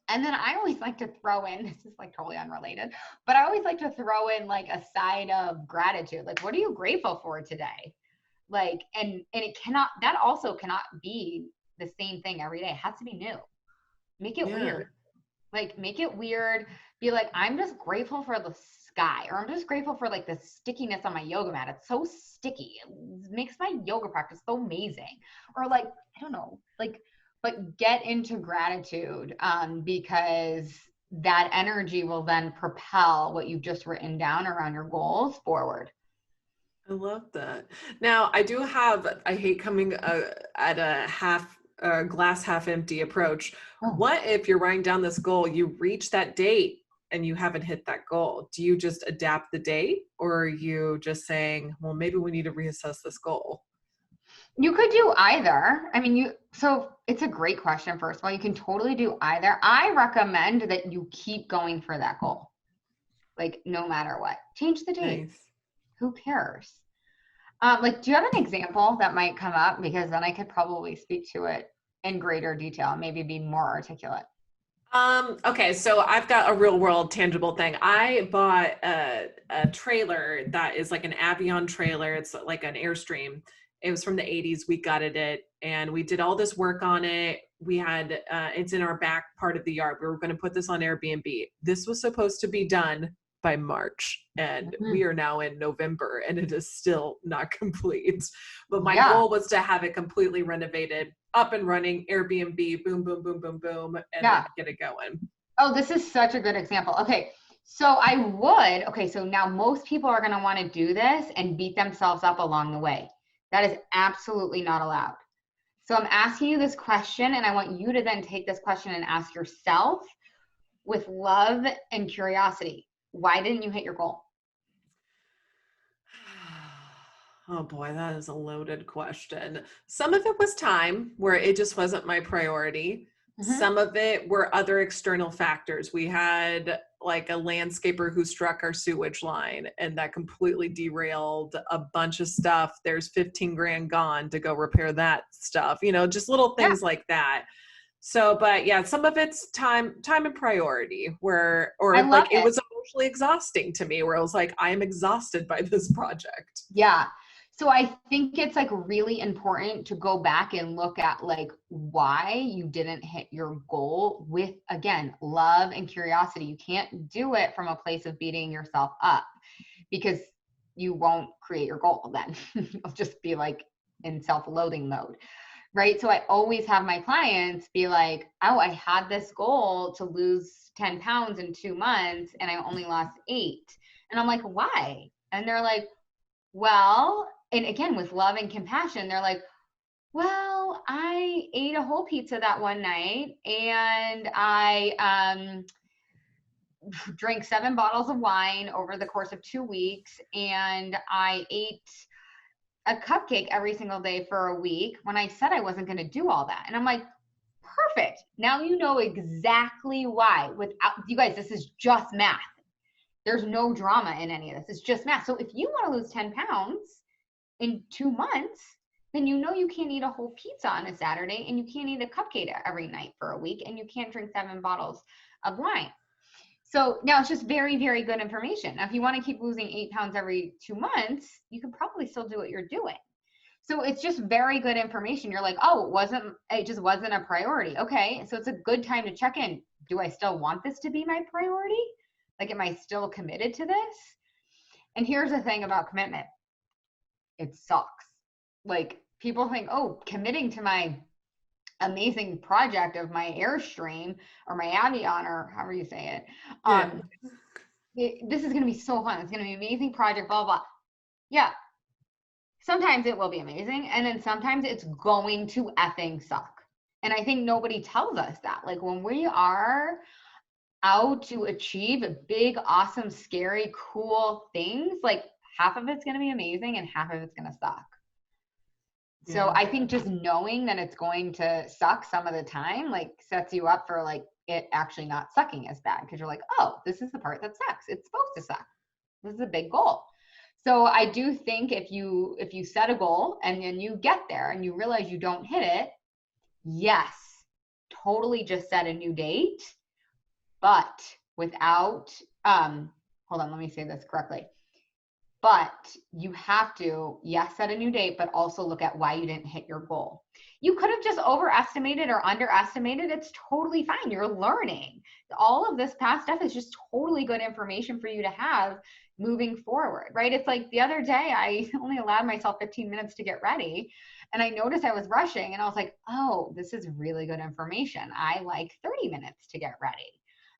And then I always like to throw in, this is like totally unrelated, but I always like to throw in like a side of gratitude. Like, what are you grateful for today? Like, and it cannot, that also cannot be the same thing every day. It has to be new. Make it weird. Like, make it weird. Be like, I'm just grateful for the sky, or I'm just grateful for like the stickiness on my yoga mat. It's so sticky. It makes my yoga practice so amazing. Or like, I don't know, like, but get into gratitude because that energy will then propel what you've just written down around your goals forward. I love that. Now, I do have, I hate coming at a glass half empty approach. Oh. What if you're writing down this goal, you reach that date and you haven't hit that goal? Do you just adapt the date, or are you just saying, well, maybe we need to reassess this goal? You could do either. I mean, so it's a great question. First of all, you can totally do either. I recommend that you keep going for that goal. Like, no matter what, change the date. Nice. Who cares? Like, do you have an example that might come up? Because then I could probably speak to it in greater detail, maybe be more articulate. Okay, so I've got a real world tangible thing. I bought a trailer that is like an Avion trailer. It's like an Airstream. It was from the 80s. We gutted it and we did all this work on it. We had, it's in our back part of the yard. We were going to put this on Airbnb. This was supposed to be done by March, and we are now in November and it is still not complete. But my goal was to have it completely renovated, up and running, Airbnb, boom, boom, boom, boom, boom, and then get it going. Oh, this is such a good example. Okay. So so now most people are going to want to do this and beat themselves up along the way. That is absolutely not allowed. So I'm asking you this question, and I want you to then take this question and ask yourself with love and curiosity. Why didn't you hit your goal? Oh boy, that is a loaded question. Some of it was time, where it just wasn't my priority. Some of it were other external factors. We had like a landscaper who struck our sewage line, and that completely derailed a bunch of stuff. There's 15 grand gone to go repair that stuff, just little things like that. So, but yeah, some of it's time and priority, it was emotionally exhausting to me, where I was like, I am exhausted by this project. Yeah. So I think it's like really important to go back and look at like why you didn't hit your goal with, again, love and curiosity. You can't do it from a place of beating yourself up, because you won't create your goal then. You'll just be like in self-loathing mode, right? So I always have my clients be like, oh, I had this goal to lose 10 pounds in 2 months and I only lost 8. And I'm like, why? And they're like, well, and again, with love and compassion, they're like, well, I ate a whole pizza that one night, and I drank 7 bottles of wine over the course of 2 weeks, and I ate a cupcake every single day for a week when I said I wasn't going to do all that. And I'm like, perfect. Now you know exactly why. Without you guys, this is just math. There's no drama in any of this. It's just math. So if you want to lose 10 pounds in 2 months, then you know you can't eat a whole pizza on a Saturday, and you can't eat a cupcake every night for a week, and you can't drink 7 bottles of wine. So now it's just very, very good information. Now, if you want to keep losing 8 pounds every 2 months, you can probably still do what you're doing. So it's just very good information. You're like, oh, it just wasn't a priority. Okay, so it's a good time to check in. Do I still want this to be my priority? Like, am I still committed to this? And here's the thing about commitment. It sucks. Like, people think, oh, committing to my amazing project of my Airstream or my Avion, or however you say it, this is going to be so fun. It's going to be an amazing project, blah, blah. Yeah. Sometimes it will be amazing. And then sometimes it's going to effing suck. And I think nobody tells us that. Like, when we are out to achieve big, awesome, scary, cool things, like half of it's going to be amazing and half of it's going to suck. So I think just knowing that it's going to suck some of the time, like, sets you up for like it actually not sucking as bad, because you're like, oh, this is the part that sucks. It's supposed to suck. This is a big goal. So I do think if you set a goal and then you get there and you realize you don't hit it, yes, totally just set a new date. But without, hold on, let me say this correctly. But you have to, yes, set a new date, but also look at why you didn't hit your goal. You could have just overestimated or underestimated. It's totally fine. You're learning. All of this past stuff is just totally good information for you to have moving forward, right? It's like the other day, I only allowed myself 15 minutes to get ready. And I noticed I was rushing, and I was like, oh, this is really good information. I like 30 minutes to get ready.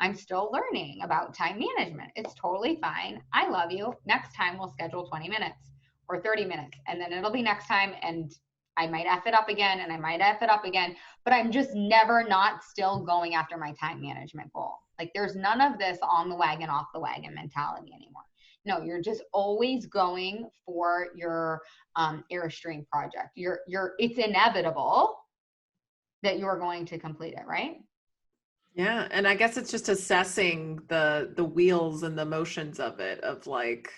I'm still learning about time management. It's totally fine. I love you. Next time we'll schedule 20 minutes or 30 minutes, and then it'll be next time, and I might F it up again, and I might F it up again, but I'm just never not still going after my time management goal. Like, there's none of this on the wagon, off the wagon mentality anymore. No, you're just always going for your Airstream project. It's inevitable that you're going to complete it, right? Yeah, and I guess it's just assessing the wheels and the motions of it, of like,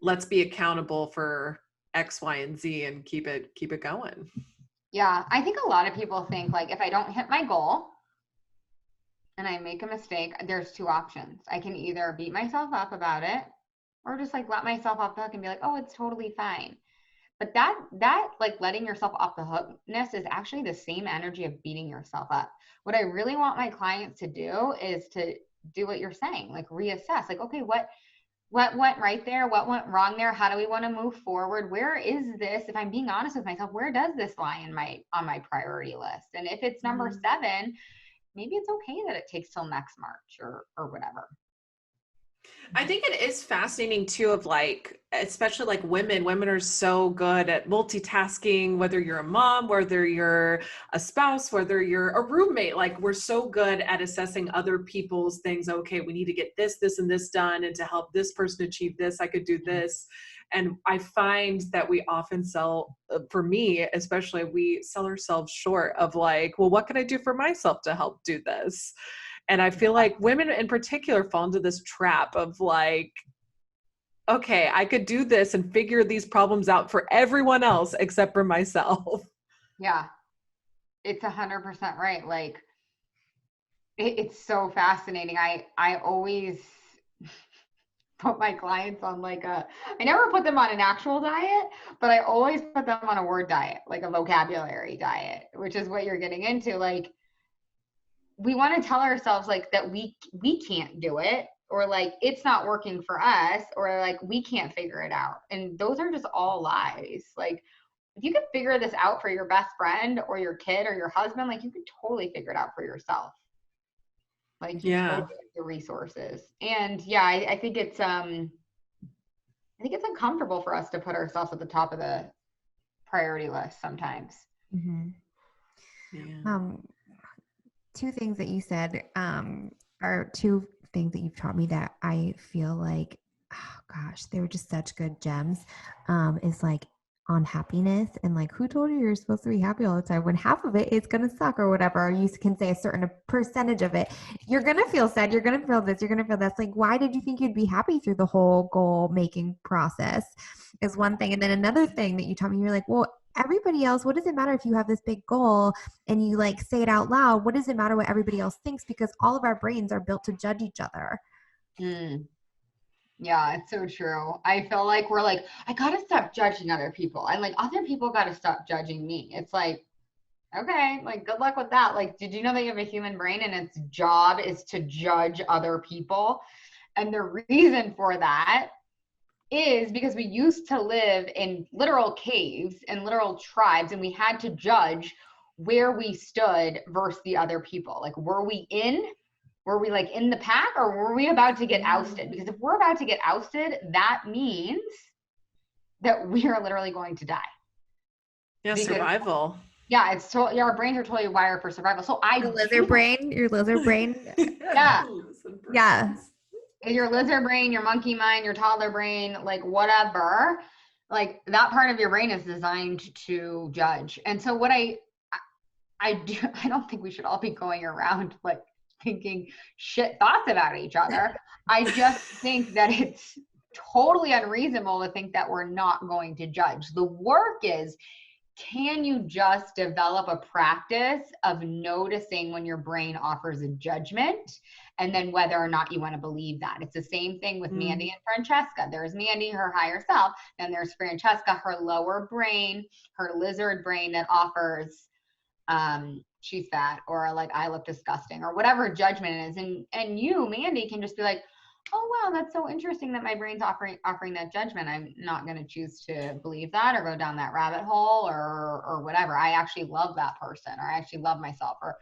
let's be accountable for X, Y, and Z and keep it going. Yeah, I think a lot of people think like, if I don't hit my goal and I make a mistake, there's 2 options. I can either beat myself up about it, or just like let myself off the hook and be like, oh, it's totally fine. But that like letting yourself off the hookness is actually the same energy of beating yourself up. What I really want my clients to do is to do what you're saying, like reassess, like, okay, what went right there? What went wrong there? How do we want to move forward? Where is this? If I'm being honest with myself, where does this lie on my priority list? And if it's number 7, maybe it's okay that it takes till next March or whatever. I think it is fascinating too, of like, especially like women are so good at multitasking, whether you're a mom, whether you're a spouse, whether you're a roommate, like we're so good at assessing other people's things. Okay, we need to get this, and this done. And to help this person achieve this, I could do this. And I find that we often for me, especially, we sell ourselves short of like, well, what can I do for myself to help do this? And I feel like women in particular fall into this trap of like, okay, I could do this and figure these problems out for everyone else except for myself. Yeah, it's 100% right. Like, it's so fascinating. I always put my clients on like I never put them on an actual diet, but I always put them on a word diet, like a vocabulary diet, which is what you're getting into. Like, we want to tell ourselves like that we can't do it, or like it's not working for us, or like we can't figure it out. And those are just all lies. Like, if you can figure this out for your best friend or your kid or your husband, like you can totally figure it out for yourself. Like, you totally have the resources. And yeah, I think it's uncomfortable for us to put ourselves at the top of the priority list sometimes. Mm-hmm. Yeah. 2 things that you said are 2 things that you've taught me that I feel like, oh gosh, they were just such good gems. Is like on happiness, and like, who told you you're supposed to be happy all the time when half of it is going to suck or whatever, or you can say a certain percentage of it. You're going to feel sad. You're going to feel this. You're going to feel this. Like, why did you think you'd be happy through the whole goal making process is one thing. And then another thing that you taught me, you're like, well, everybody else, what does it matter if you have this big goal and you like say it out loud? What does it matter what everybody else thinks? Because all of our brains are built to judge each other. Yeah, it's so true. I feel like we're like, I gotta stop judging other people, and like other people gotta stop judging me. It's like, okay, like good luck with that. Like, did you know that you have a human brain and its job is to judge other people? And the reason for that is because we used to live in literal caves and literal tribes, and we had to judge where we stood versus the other people. Like, were we like in the pack, or were we about to get ousted? Because if we're about to get ousted, that means that we are literally going to die. Yeah, because, survival. Yeah, it's totally, our brains are totally wired for survival. So your lizard brain. Yeah. Yeah. Your lizard brain, your monkey mind, your toddler brain, like whatever, like that part of your brain is designed to judge. And so what I don't think we should all be going around like thinking shit thoughts about each other. I just think that it's totally unreasonable to think that we're not going to judge. The work is, can you just develop a practice of noticing when your brain offers a judgment, and then whether or not you want to believe that? It's the same thing with Mandy and Francesca. There's Mandy, her higher self, and there's Francesca, her lower brain, her lizard brain that offers she's fat, or like I look disgusting, or whatever judgment it is. And you, Mandy, can just be like, oh wow, that's so interesting that my brain's offering that judgment. I'm not going to choose to believe that or go down that rabbit hole or whatever. I actually love that person, or I actually love myself, or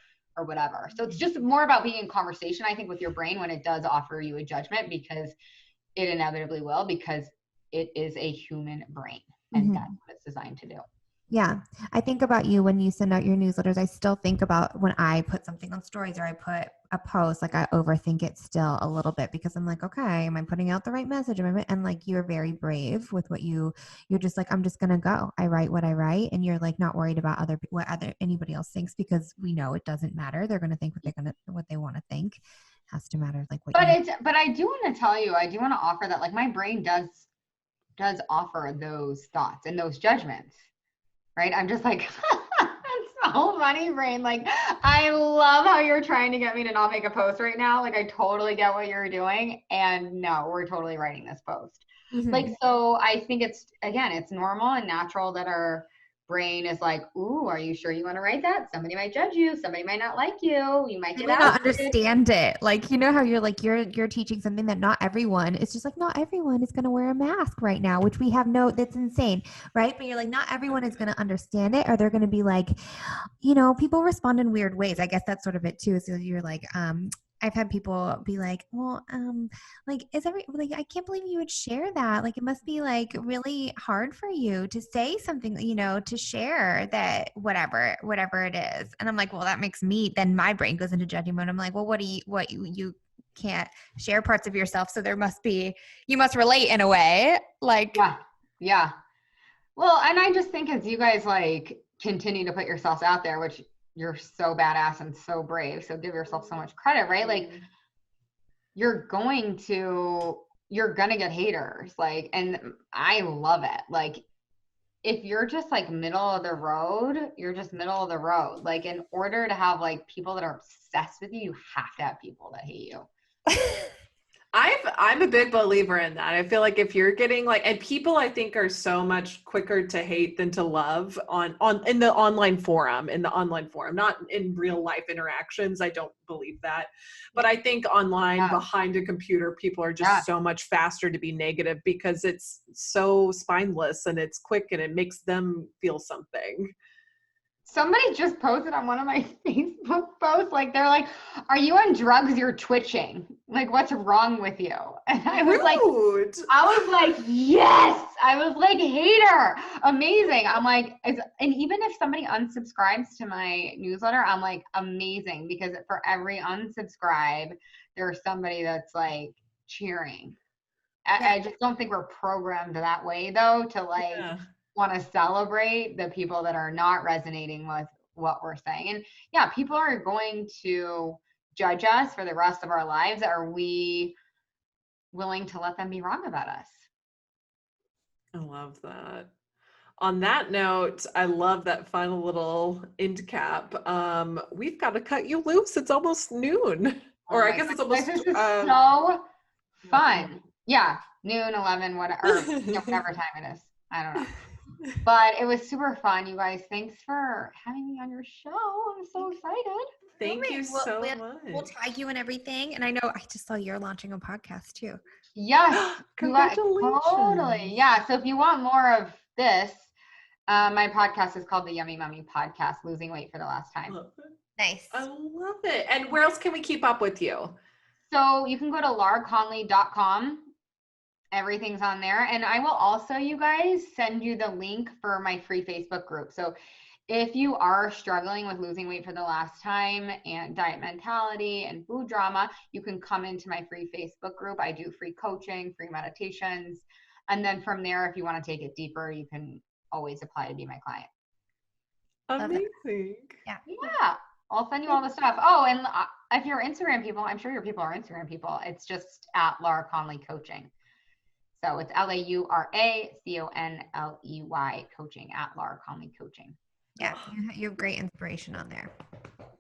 whatever. So it's just more about being in conversation, I think, with your brain when it does offer you a judgment, because it inevitably will, because it is a human brain, and that's what it's designed to do. Yeah. I think about you when you send out your newsletters. I still think about when I put something on stories or I put a post, like I overthink it still a little bit, because I'm like, okay, am I putting out the right message? And like, you're very brave with what you're just like, I'm just going to go. I write what I write. And you're like, not worried about anybody else thinks, because we know it doesn't matter. They're going to think what they want to think. It has to matter. Like but I do want to tell you, I do want to offer that, like, my brain does offer those thoughts and those judgments. Right? I'm just like, it's so funny, brain. Like, I love how you're trying to get me to not make a post right now. Like, I totally get what you're doing. And no, we're totally writing this post. Like, so I think it's normal and natural that our brain is like, ooh, are you sure you want to write that? Somebody might judge you. Somebody might not like you. You might They get may out. not understand it. Like, you know how you're like, you're teaching something that not everyone, it's just like, not everyone is going to wear a mask right now, which we have that's insane, right? But you're like, not everyone is going to understand it, or they're going to be like, people respond in weird ways. I guess that's sort of it too. So you're like, I've had people be like, well, like, I can't believe you would share that. Like, it must be like really hard for you to say something, to share that whatever it is. And I'm like, well, that makes then my brain goes into judging mode. I'm like, well, you can't share parts of yourself. So you must relate in a way. Like, yeah. Well, and I just think as you guys like continue to put yourselves out there, which you're so badass and so brave, so give yourself so much credit, right? Like you're gonna get haters, like, and I love it. Like if you're just like middle of the road, you're just middle of the road. Like in order to have like people that are obsessed with you, you have to have people that hate you. I'm a big believer in that. I feel like if you're getting and people I think are so much quicker to hate than to love in the online forum, not in real life interactions. I don't believe that. But I think online behind a computer, people are just so much faster to be negative because it's so spineless and it's quick and it makes them feel something. Somebody just posted on one of my Facebook posts, like they're like, "Are you on drugs? You're twitching. Like, what's wrong with you?" And I was like, yes. I was like, hater, amazing. I'm like, and even if somebody unsubscribes to my newsletter, I'm like, amazing, because for every unsubscribe, there's somebody that's like cheering. I just don't think we're programmed that way though to want to celebrate the people that are not resonating with what we're saying. And people are going to judge us for the rest of our lives. Are we willing to let them be wrong about us? I love that. On that note, I love that final little end cap. We've got to cut you loose. It's almost noon. Or I guess it's almost this is so fun. Yeah, noon, 11, whatever, whatever time it is. I don't know. But it was super fun, you guys. Thanks for having me on your show. I'm so excited. Thank you so much. We'll tag you and everything. And I know I just saw you're launching a podcast too. Yes. Congratulations. Totally. Yeah. So if you want more of this, my podcast is called the Yummy Mummy Podcast, Losing Weight for the Last Time. Nice. I love it. And where else can we keep up with you? So you can go to lauraconley.com. Everything's on there. And I will also, you guys, send you the link for my free Facebook group. So if you are struggling with losing weight for the last time and diet mentality and food drama, you can come into my free Facebook group. I do free coaching, free meditations. And then from there, if you want to take it deeper, you can always apply to be my client. Amazing. Yeah. I'll send you all the stuff. Oh, and if you're Instagram people, I'm sure your people are Instagram people. It's just at Laura Conley Coaching. So it's LauraConley coaching at Laura Conley Coaching. Yeah, you have great inspiration on there.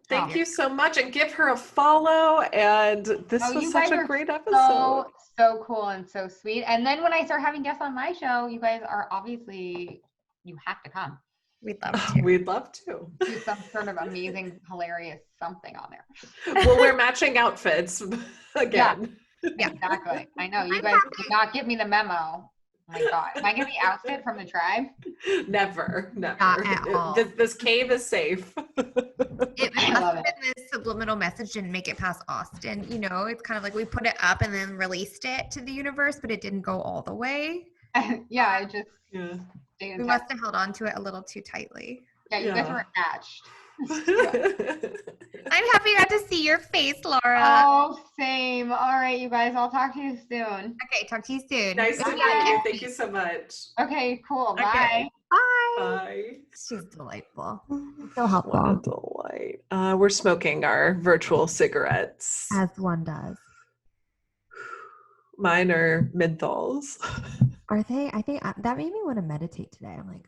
Thank you so much, and give her a follow. And this was such a great episode. So cool and so sweet. And then when I start having guests on my show, you guys are obviously, you have to come. We'd love to. We'd love to. Do some sort of amazing, hilarious something on there. We'll wear matching outfits again. Yeah, exactly. I know. You guys did not give me the memo. Oh my God. Am I going to be ousted from the tribe? Never. Not at all. This cave is safe. It must have been this subliminal message didn't make it past Austin. It's kind of like we put it up and then released it to the universe, but it didn't go all the way. Yeah, it just we must have held on to it a little too tightly. Yeah, you guys were attached. I'm happy I got to see your face, Laura. Oh, same. All right, you guys. I'll talk to you soon. Okay, talk to you soon. Nice to meet you. Thank you so much. Okay, cool. Okay. Bye. Bye. Bye. She's delightful. So helpful. What a delight. We're smoking our virtual cigarettes. As one does. Mine are menthols. Are they? I think that made me want to meditate today. I'm like,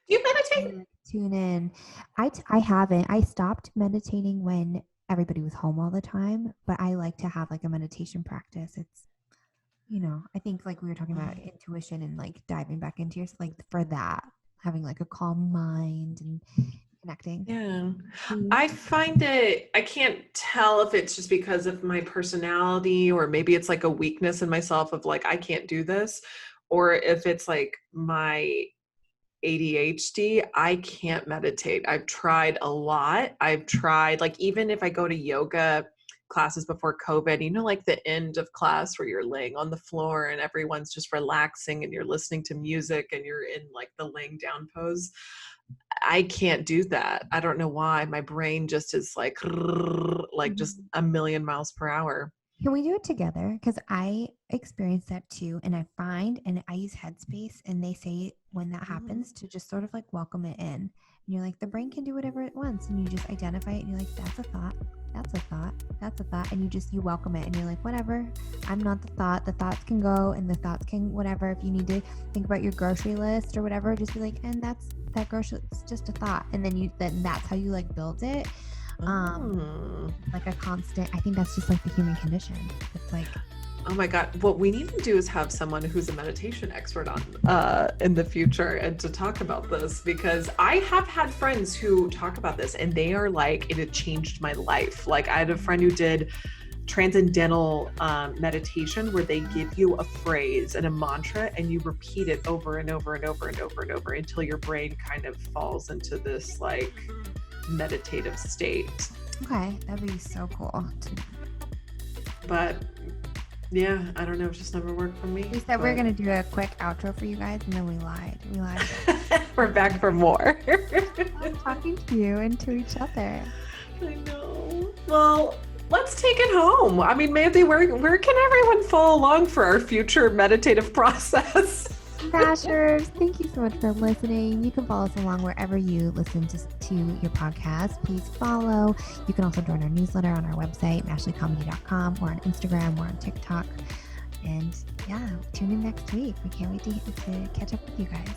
do you meditate? Tune in. I haven't. I stopped meditating when everybody was home all the time, but I like to have like a meditation practice. It's, I think like we were talking about intuition and like diving back into yourself, like for that, having like a calm mind and connecting. Yeah. I find I can't tell if it's just because of my personality, or maybe it's like a weakness in myself of like, I can't do this, or if it's like my ADHD, I can't meditate. I've tried a lot. I've tried, like, even if I go to yoga classes before COVID, like the end of class where you're laying on the floor and everyone's just relaxing and you're listening to music and you're in like the laying down pose. I can't do that. I don't know why. My brain just is like just a million miles per hour. Can we do it together? Because I experience that too. And I find, and I use Headspace, and they say when that happens to just sort of like welcome it in. And you're like, the brain can do whatever it wants. And you just identify it and you're like, that's a thought. That's a thought. That's a thought. And you welcome it. And you're like, whatever. I'm not the thought. The thoughts can go and the thoughts can whatever. If you need to think about your grocery list or whatever, just be like, and that grocery, it's just a thought. And then that's how you like build it. Like a constant, I think that's just like the human condition. It's like, oh my God, what we need to do is have someone who's a meditation expert on in the future and to talk about this, because I have had friends who talk about this and they are like, it had changed my life. Like I had a friend who did transcendental meditation where they give you a phrase and a mantra and you repeat it over and over and over and over and over until your brain kind of falls into this like meditative state. Okay, that'd be so cool. But yeah, I don't know, it just never worked for me. We said we were gonna do a quick outro for you guys, and then we lied. We're back for more. I'm talking to you and to each other. I know. Well, let's take it home. I mean, Mandy, where can everyone follow along for our future meditative process? Smashers, thank you so much for listening. You can follow us along wherever you listen to your podcast. Please follow. You can also join our newsletter on our website, ashleycomedy.com, or on Instagram, or on TikTok. And yeah, tune in next week. We can't wait to catch up with you guys.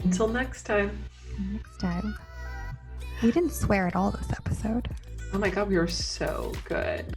Until next time. We didn't swear at all this episode. Oh my God, we were so good.